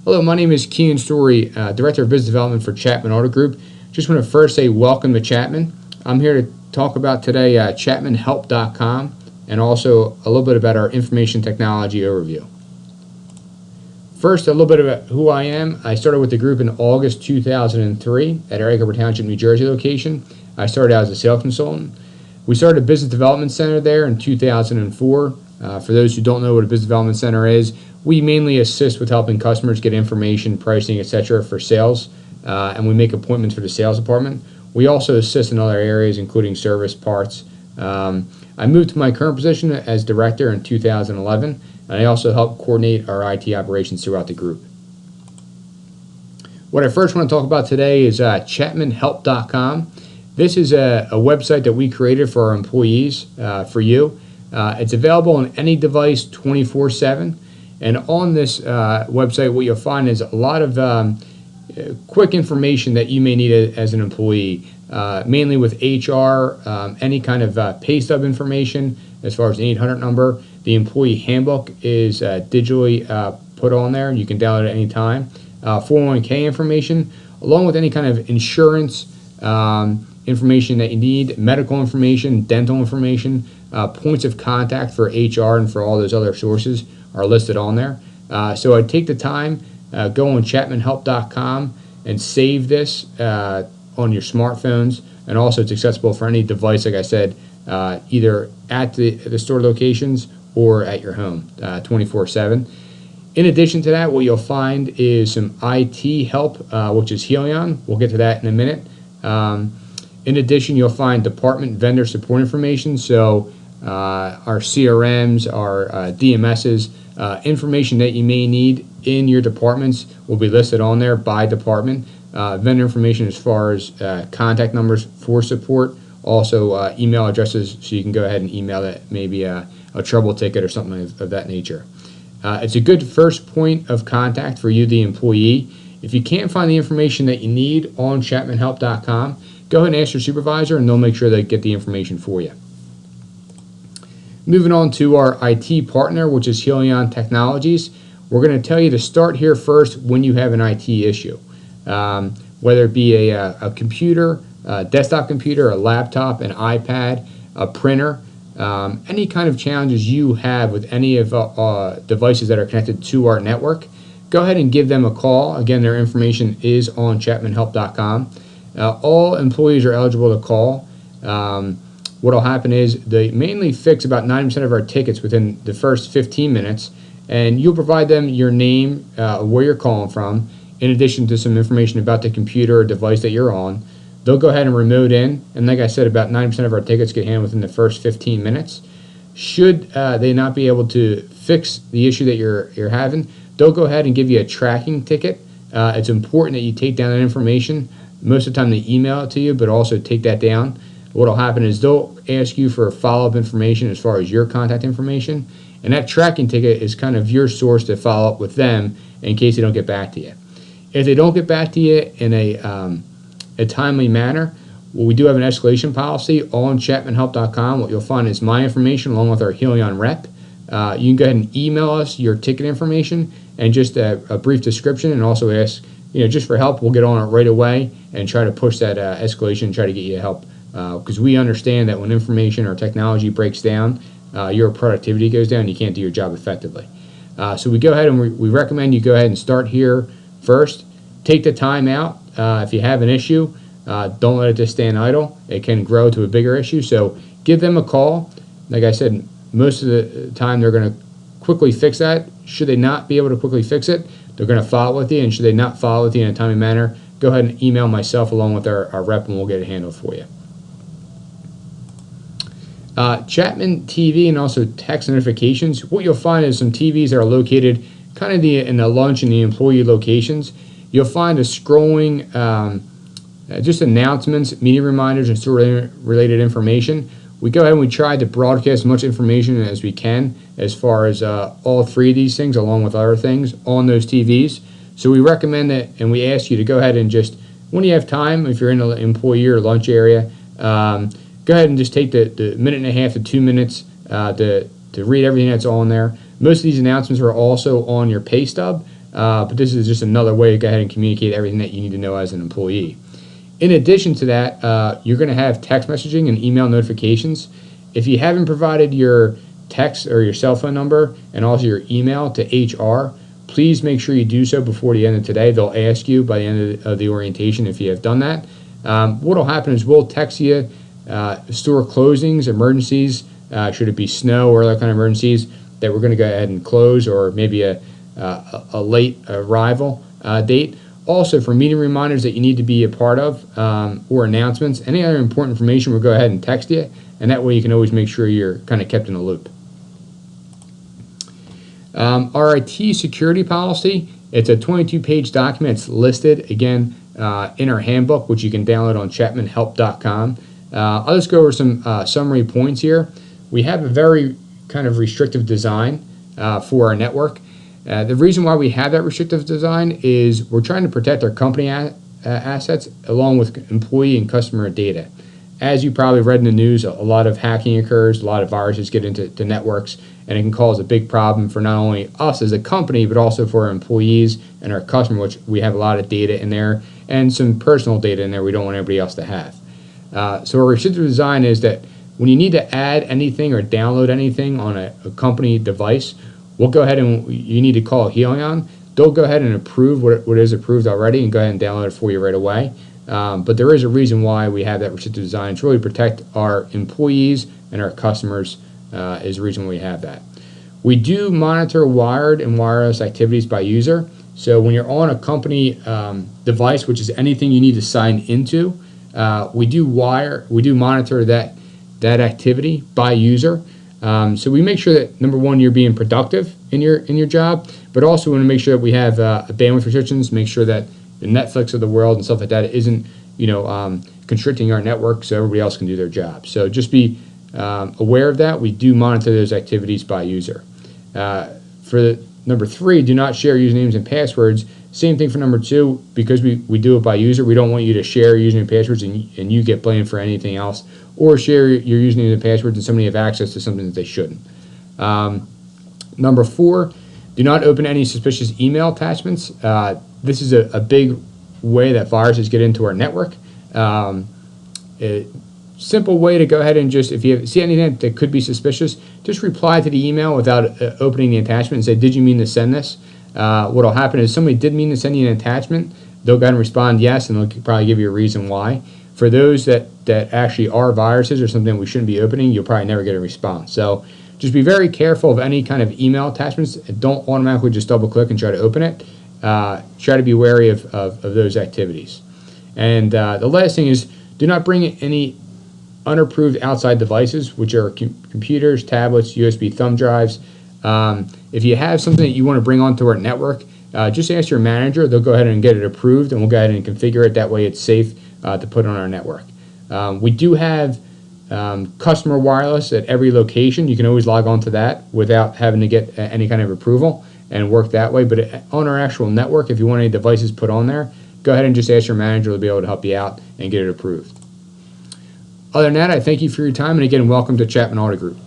Hello, my name is Kean Story, Director of Business Development for Chapman Auto Group. Just want to first say welcome to Chapman. I'm here to talk about today ChapmanHelp.com and also a little bit about our information technology overview. First, a little bit about who I am. I started with the group in August 2003 at our Ann Arbor Township, New Jersey location. I started out as a sales consultant. We started a business development center there in 2004. For those who don't know what a business development center is, we mainly assist with helping customers get information, pricing, etc. for sales, and we make appointments for the sales department. We also assist in other areas, including service, parts. I moved to my current position as director in 2011, and I also help coordinate our IT operations throughout the group. What I first want to talk about today is ChapmanHelp.com. This is a website that we created for our employees, for you. It's available on any device 24/7. And on this website, what you'll find is a lot of quick information that you may need as an employee, mainly with HR, any kind of pay stub information as far as the 800 number. The employee handbook is digitally put on there. You can download it at any time. 401k information, along with any kind of insurance information that you need, medical information, dental information, points of contact for HR and for all those other sources are listed on there. So I'd take the time, go on ChapmanHelp.com and save this on your smartphones, and also it's accessible for any device, like I said, either at the store locations or at your home 24/7. In addition to that, what you'll find is some IT help, which is Helion. We'll get to that in a minute. In addition, you'll find department vendor support information, so our CRMs, our DMSs, information that you may need in your departments will be listed on there by department. Vendor information as far as contact numbers for support, also email addresses, so you can go ahead and email it, maybe a trouble ticket or something of that nature. It's a good first point of contact for you, the employee. If you can't find the information that you need on ChapmanHelp.com, go ahead and ask your supervisor and they'll make sure they get the information for you. Moving on to our IT partner, which is Helion Technologies. We're going to tell you to start here first when you have an IT issue. Whether it be a computer, a desktop computer, a laptop, an iPad, a printer, any kind of challenges you have with any of devices that are connected to our network, go ahead and give them a call. Again, their information is on ChapmanHelp.com. All employees are eligible to call. What will happen is they mainly fix about 90% of our tickets within the first 15 minutes, and you'll provide them your name, where you're calling from, in addition to some information about the computer or device that you're on. They'll go ahead and remote in, and like I said, about 90% of our tickets get handled within the first 15 minutes. Should they not be able to fix the issue that you're having, they'll go ahead and give you a tracking ticket. It's important that you take down that information. Most of the time they email it to you, but also take that down. What will happen is they'll ask you for follow-up information as far as your contact information, and that tracking ticket is kind of your source to follow up with them in case they don't get back to you. If they don't get back to you in a timely manner, well, we do have an escalation policy on ChapmanHelp.com. What you'll find is my information along with our Helion rep. You can go ahead and email us your ticket information and just a brief description, and also ask, just for help. We'll get on it right away and try to push that escalation and try to get you help. Because we understand that when information or technology breaks down, your productivity goes down, you can't do your job effectively. So we go ahead and we recommend you go ahead and start here first. Take the time out. If you have an issue, don't let it just stand idle. It can grow to a bigger issue. So give them a call. Like I said, most of the time they're going to quickly fix that. Should they not be able to quickly fix it, they're going to follow with you. And should they not follow with you in a timely manner, go ahead and email myself along with our rep, and we'll get it handled for you. Chapman TV and also text notifications. What you'll find is some TVs that are located kind of in the lunch and the employee locations. You'll find a scrolling, just announcements, meeting reminders, and store-related information. We go ahead and we try to broadcast as much information as we can as far as all three of these things, along with other things, on those TVs. So we recommend that, and we ask you to go ahead and just, when you have time, if you're in the employee or lunch area, go ahead and just take the minute and a half to 2 minutes to read everything that's on there. Most of these announcements are also on your pay stub. but this is just another way to go ahead and communicate everything that you need to know as an employee. In addition to that, you're going to have text messaging and email notifications. If you haven't provided your text or your cell phone number and also your email to HR, please make sure you do so before the end of today. They'll ask you by the end of the orientation if you have done that. What will happen is we'll text you store closings, emergencies, should it be snow or other kind of emergencies that we're going to go ahead and close, or maybe a late arrival date. Also, for meeting reminders that you need to be a part of, or announcements, any other important information, we'll go ahead and text you, and that way you can always make sure you're kind of kept in the loop. Our IT security policy, it's a 22-page document. It's listed, again, in our handbook, which you can download on chapmanhelp.com. I'll just go over some summary points here. We have a very kind of restrictive design for our network. The reason why we have that restrictive design is we're trying to protect our company assets along with employee and customer data. As you probably read in the news, a lot of hacking occurs, a lot of viruses get into networks, and it can cause a big problem for not only us as a company, but also for our employees and our customer, which we have a lot of data in there and some personal data in there we don't want anybody else to have. So our restrictive design is that when you need to add anything or download anything on a company device, we'll go ahead and you need to call Helion. They'll go ahead and approve what is approved already and go ahead and download it for you right away. But there is a reason why we have that restrictive design. It's really protect our employees and our customers is the reason we have that. We do monitor wired and wireless activities by user. So when you're on a company device, which is anything you need to sign into, we do monitor that activity by user. So we make sure that, number one, you're being productive in your job, but also we want to make sure that we have bandwidth restrictions, make sure that the Netflix of the world and stuff like that isn't constricting our network so everybody else can do their job. So just be aware of that. We do monitor those activities by user. For number 3, do not share usernames and passwords. Same thing for number 2, because we do it by user. We don't want you to share username and passwords and you get blamed for anything else, or share your usernames and passwords and somebody have access to something that they shouldn't. Number 4, do not open any suspicious email attachments. This is a big way that viruses get into our network. A simple way to go ahead and just, if you see anything that could be suspicious, just reply to the email without opening the attachment and say, did you mean to send this? What will happen is somebody did mean to send you an attachment, they'll go ahead and respond yes, and they'll probably give you a reason why. For those that actually are viruses or something we shouldn't be opening, you'll probably never get a response. So just be very careful of any kind of email attachments. Don't automatically just double click and try to open it. Try to be wary of those activities. And the last thing is, do not bring any unapproved outside devices, which are computers, tablets, USB thumb drives. If you have something that you want to bring onto our network, just ask your manager. They'll go ahead and get it approved, and we'll go ahead and configure it. That way it's safe to put on our network. We do have customer wireless at every location. You can always log on to that without having to get any kind of approval and work that way. But on our actual network, if you want any devices put on there, go ahead and just ask your manager. They'll be able to help you out and get it approved. Other than that, I thank you for your time, and again, welcome to Chapman Auto Group.